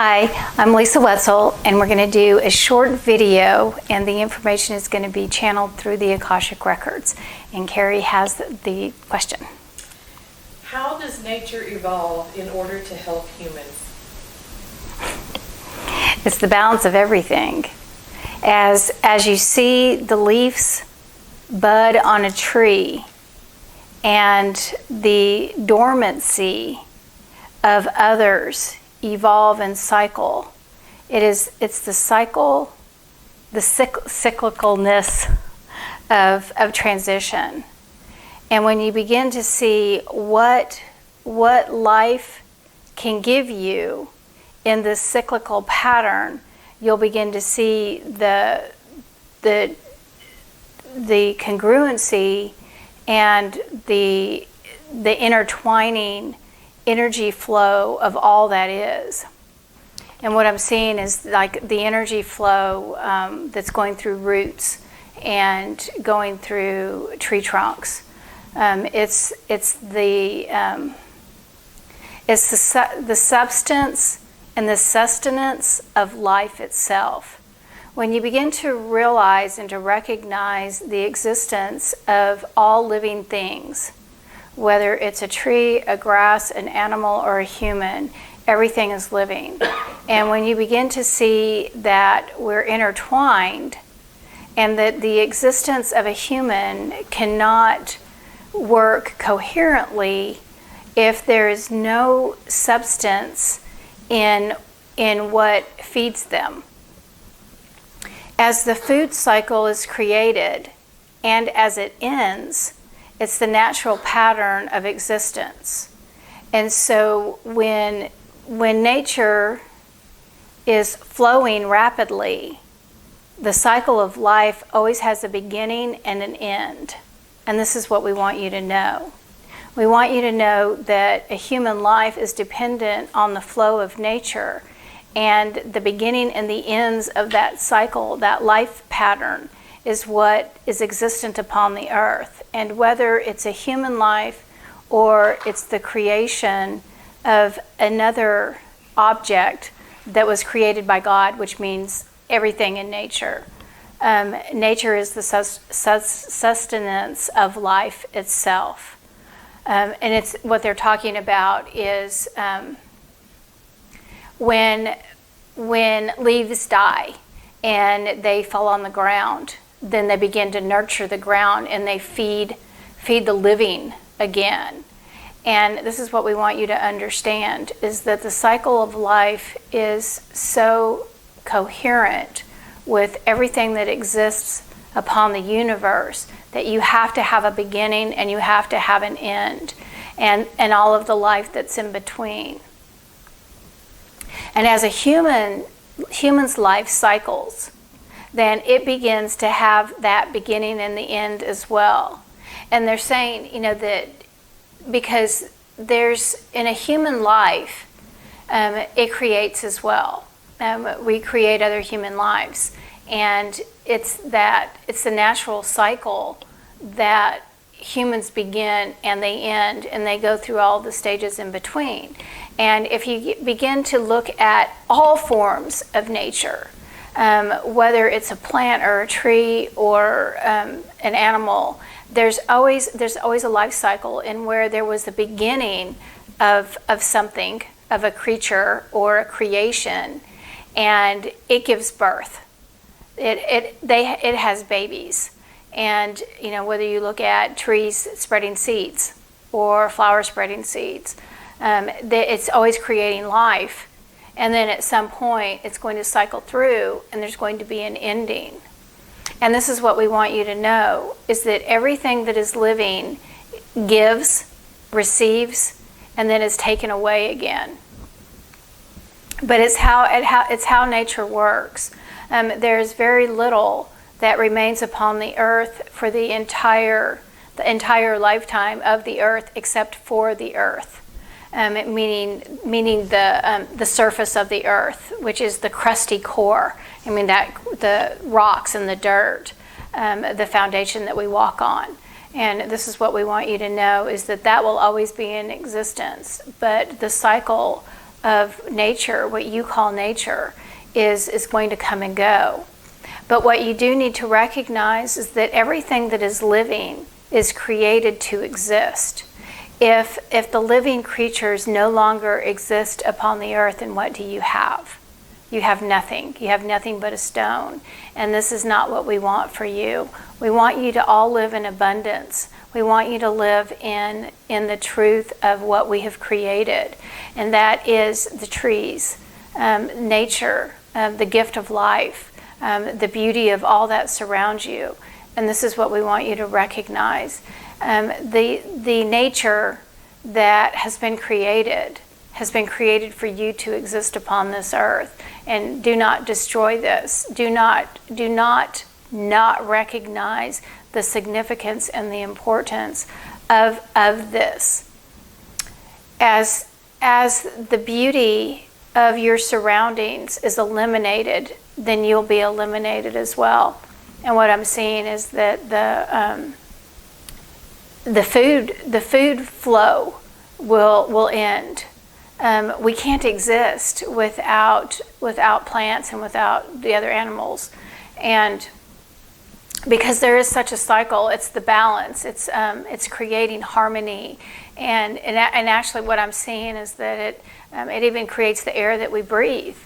Hi, I'm Lisa Wetzel, and we're going to do a short video, and the information is going to be channeled through the Akashic Records. And Carrie has the question. How does nature evolve in order to help humans? It's the balance of everything. As you see the leaves bud on a tree and the dormancy of others evolve and cycle, it's the cycle, the cyclicalness of transition. And when you begin to see what life can give you in this cyclical pattern, you'll begin to see the congruency and the intertwining energy flow of all that is. And what I'm seeing is like the energy flow that's going through roots and going through tree trunks. It's the substance and the sustenance of life itself. When you begin to realize and to recognize the existence of all living things, whether it's a tree, a grass, an animal, or a human, everything is living. And when you begin to see that we're intertwined and that the existence of a human cannot work coherently if there is no substance in what feeds them. As the food cycle is created and as it ends, it's the natural pattern of existence. And so when nature is flowing rapidly, the cycle of life always has a beginning and an end. And this is what we want you to know. We want you to know that a human life is dependent on the flow of nature, and the beginning and the ends of that cycle, that life pattern, is what is existent upon the earth. And whether it's a human life or it's the creation of another object that was created by God, which means everything in nature. Nature is the sustenance of life itself. And it's what they're talking about is when leaves die and they fall on the ground, then they begin to nurture the ground and they feed the living again. And this is what we want you to understand, is that the cycle of life is so coherent with everything that exists upon the universe that you have to have a beginning and you have to have an end, and all of the life that's in between. And as a human's life cycles, then it begins to have that beginning and the end as well. And they're saying, that because there's, in a human life, it creates as well. We create other human lives. And it's the natural cycle that humans begin and they end, and they go through all the stages in between. And if you begin to look at all forms of nature, whether it's a plant or a tree or an animal, there's always a life cycle in where there was the beginning of something, of a creature or a creation, and it gives birth. It has babies, and whether you look at trees spreading seeds or flowers spreading seeds, it's always creating life. And then at some point, it's going to cycle through, and there's going to be an ending. And this is what we want you to know, is that everything that is living gives, receives, and then is taken away again. But it's how nature works. There's very little that remains upon the earth for the entire lifetime of the earth, except for the earth. Meaning the surface of the earth, which is the crusty core. The rocks and the dirt, the foundation that we walk on. And this is what we want you to know, is that will always be in existence. But the cycle of nature, what you call nature, is going to come and go. But what you do need to recognize is that everything that is living is created to exist. If the living creatures no longer exist upon the earth, then what do you have? You have nothing. You have nothing but a stone. And this is not what we want for you. We want you to all live in abundance. We want you to live in the truth of what we have created. And that is the trees, nature, the gift of life, the beauty of all that surrounds you. And this is what we want you to recognize. The nature that has been created for you to exist upon this earth. And do not destroy this. Do not recognize the significance and the importance of this. As the beauty of your surroundings is eliminated, then you'll be eliminated as well. And what I'm seeing is that the food flow will end. We can't exist without plants and without the other animals, and because there is such a cycle, it's the balance. It's creating harmony, and actually, what I'm seeing is that it even creates the air that we breathe.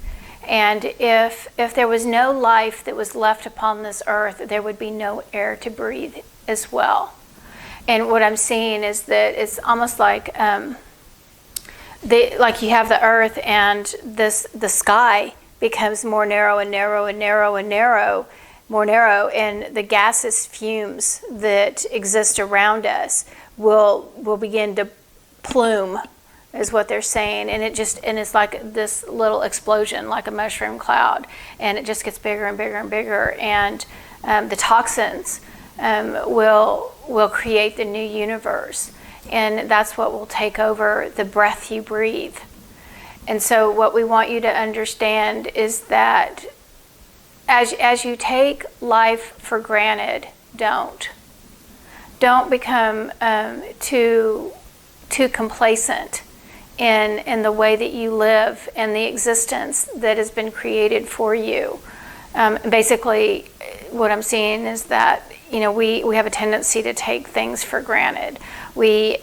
And if there was no life that was left upon this earth, there would be no air to breathe as well. And what I'm seeing is that it's almost like like you have the earth, and the sky becomes more narrow and narrow and narrow and narrow, more narrow, and the gaseous fumes that exist around us will begin to plume, is what they're saying, and it's like this little explosion, like a mushroom cloud, and it just gets bigger and bigger and bigger, and the toxins will create the new universe, and that's what will take over the breath you breathe. And so what we want you to understand is that as you take life for granted, don't become too complacent in the way that you live and the existence that has been created for you. Basically, what I'm seeing is that we have a tendency to take things for granted. We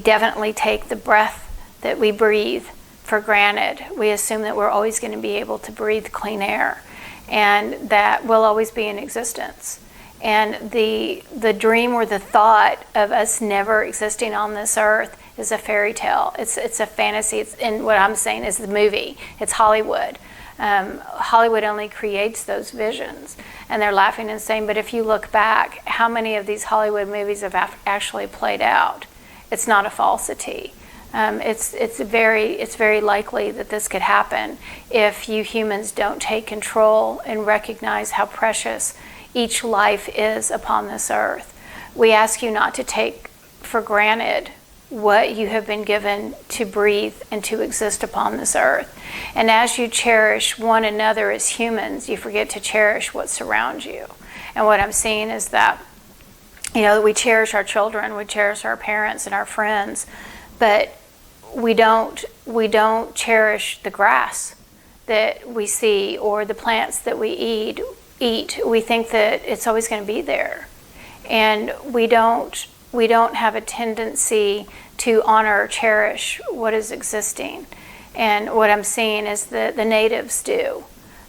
definitely take the breath that we breathe for granted. We assume that we're always going to be able to breathe clean air, and that we'll always be in existence. And the dream or the thought of us never existing on this earth is a fairy tale. It's a fantasy. And what I'm saying is the movie. It's Hollywood. Hollywood only creates those visions, and they're laughing and saying, but if you look back, how many of these Hollywood movies have actually played out? It's not a falsity. It's very likely that this could happen if you humans don't take control and recognize how precious each life is upon this earth. We ask you not to take for granted what you have been given to breathe and to exist upon this earth. And as you cherish one another as humans, you forget to cherish what surrounds you. And what I'm seeing is that, we cherish our children, we cherish our parents and our friends, but we don't cherish the grass that we see or the plants that we eat. We think that it's always going to be there. And we don't have a tendency to honor or cherish what is existing. And what I'm seeing is that the natives do.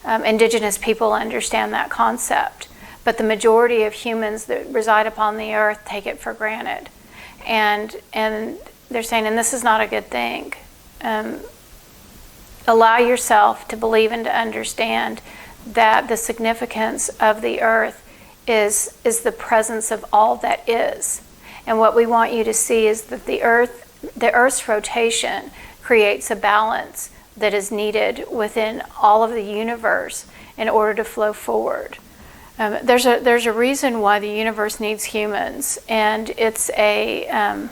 Indigenous people understand that concept. But the majority of humans that reside upon the earth take it for granted. And they're saying, and this is not a good thing. Allow yourself to believe and to understand that the significance of the earth is the presence of all that is. And what we want you to see is that the Earth's rotation creates a balance that is needed within all of the universe in order to flow forward. There's a reason why the universe needs humans, and it's a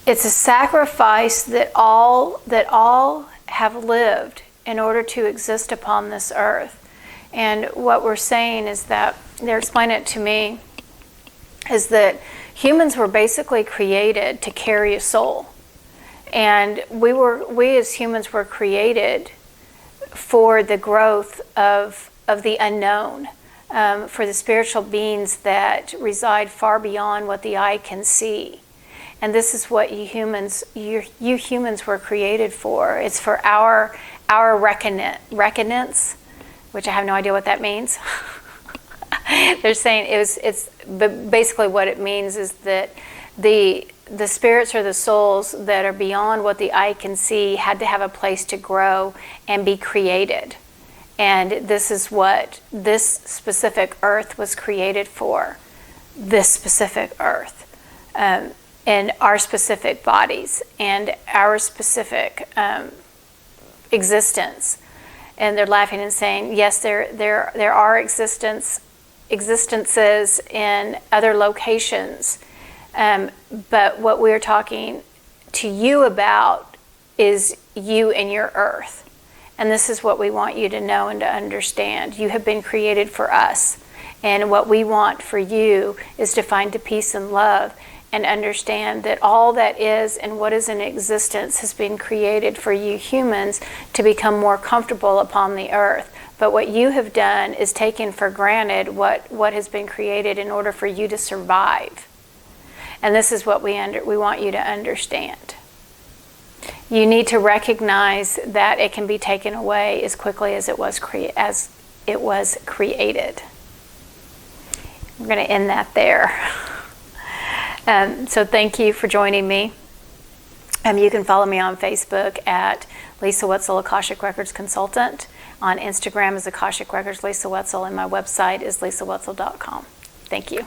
sacrifice that all have lived in order to exist upon this earth. And what we're saying is that, they're explaining it to me, is that humans were basically created to carry a soul. And we as humans were created for the growth of the unknown, for the spiritual beings that reside far beyond what the eye can see. And this is what you humans were created for. It's for our reckonance, which I have no idea what that means. They're saying but basically what it means is that the spirits or the souls that are beyond what the eye can see had to have a place to grow and be created. And this is what this specific earth was created for. This specific earth. And our specific bodies and our specific existence. And they're laughing and saying, yes, there are existences in other locations. But what we're talking to you about is you and your earth. And this is what we want you to know and to understand. You have been created for us. And what we want for you is to find the peace and love and understand that all that is and what is in existence has been created for you humans to become more comfortable upon the earth. But what you have done is taken for granted what has been created in order for you to survive. And this is what we want you to understand. You need to recognize that it can be taken away as quickly as it was created. We're going to end that there. So thank you for joining me. You can follow me on Facebook at Lisa Wetzel, Akashic Records Consultant. On Instagram is Akashic Records Lisa Wetzel, and my website is lisawetzel.com. Thank you.